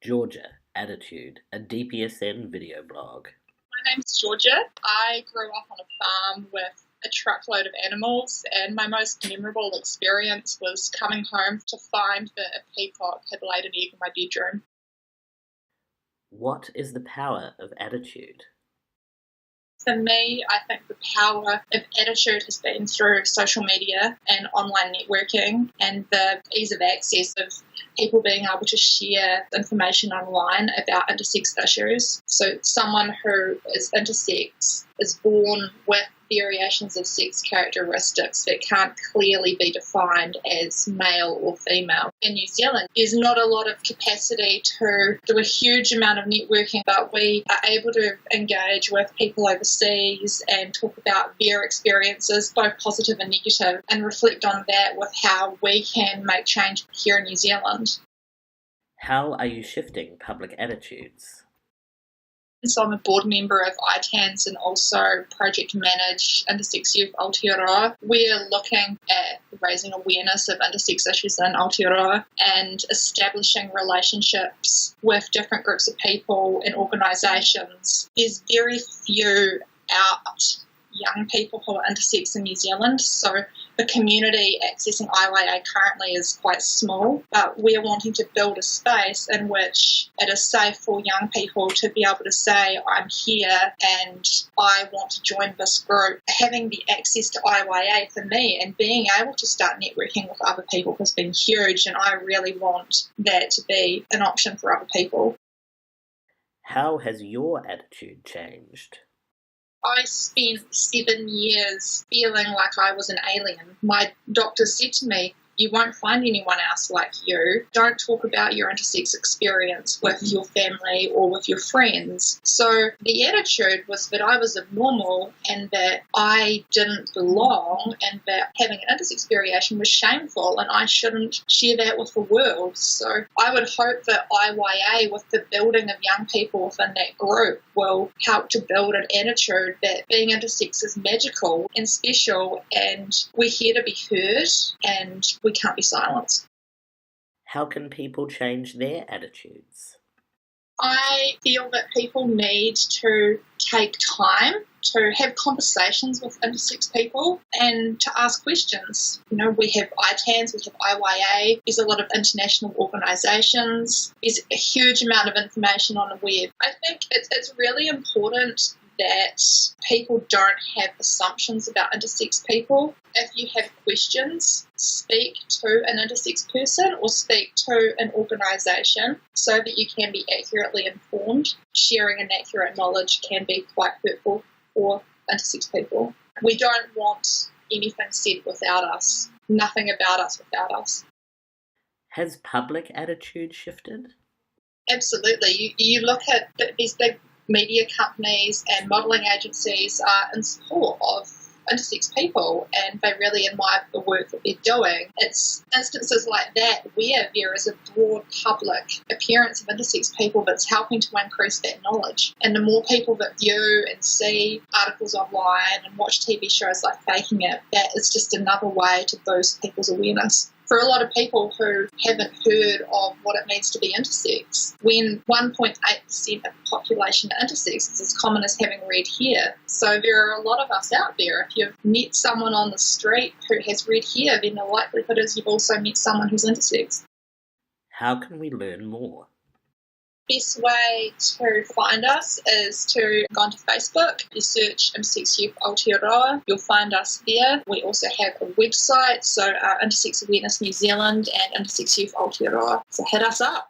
Georgia, Attitude, a DPSN video blog. My name's Georgia. I grew up on a farm with a truckload of animals, and my most memorable experience was coming home to find that a peacock had laid an egg in my bedroom. What is the power of attitude? For me, I think the power of attitude has been through social media and online networking and the ease of access of people being able to share information online about intersex issues. So someone who is intersex is born with variations of sex characteristics that can't clearly be defined as male or female. In New Zealand, there's not a lot of capacity to do a huge amount of networking, but we are able to engage with people overseas and talk about their experiences, both positive and negative, and reflect on that with how we can make change here in New Zealand. How are you shifting public attitudes? So I'm a board member of ITANZ and also project manage Intersex Youth Aotearoa. We're looking at raising awareness of intersex issues in Aotearoa and establishing relationships with different groups of people and organisations. There's very few out young people who are intersex in New Zealand, so the community accessing IYA currently is quite small, but we're wanting to build a space in which it is safe for young people to be able to say, I'm here and I want to join this group. Having the access to IYA for me and being able to start networking with other people has been huge, and I really want that to be an option for other people. How has your attitude changed? I spent 7 years feeling like I was an alien. My doctor said to me, you won't find anyone else like you. Don't talk about your intersex experience with your family or with your friends. So the attitude was that I was abnormal and that I didn't belong and that having an intersex variation was shameful and I shouldn't share that with the world. So I would hope that IYA, with the building of young people within that group, will help to build an attitude that being intersex is magical and special and we're here to be heard and we can't be silenced. How can people change their attitudes? I feel that people need to take time to have conversations with intersex people and to ask questions. You know, we have ITANZ, we have IYA, there's a lot of international organisations, there's a huge amount of information on the web. I think it's really important that people don't have assumptions about intersex people. If you have questions, speak to an intersex person or speak to an organisation so that you can be accurately informed. Sharing inaccurate knowledge can be quite hurtful for intersex people. We don't want anything said without us, nothing about us without us. Has public attitude shifted? Absolutely. You look at these big media companies and modelling agencies are in support of intersex people and they really admire the work that they're doing. It's instances like that where there is a broad public appearance of intersex people that's helping to increase that knowledge. And the more people that view and see articles online and watch TV shows like Faking It, that is just another way to boost people's awareness. For a lot of people who haven't heard of what it means to be intersex, when 1.8% of the population are intersex, it's as common as having red hair. So there are a lot of us out there. If you've met someone on the street who has red hair, then the likelihood is you've also met someone who's intersex. How can we learn more? Best way to find us is to go onto Facebook. You search Intersex Youth Aotearoa, you'll find us there. We also have a website, so Intersex Awareness New Zealand and Intersex Youth Aotearoa. So hit us up.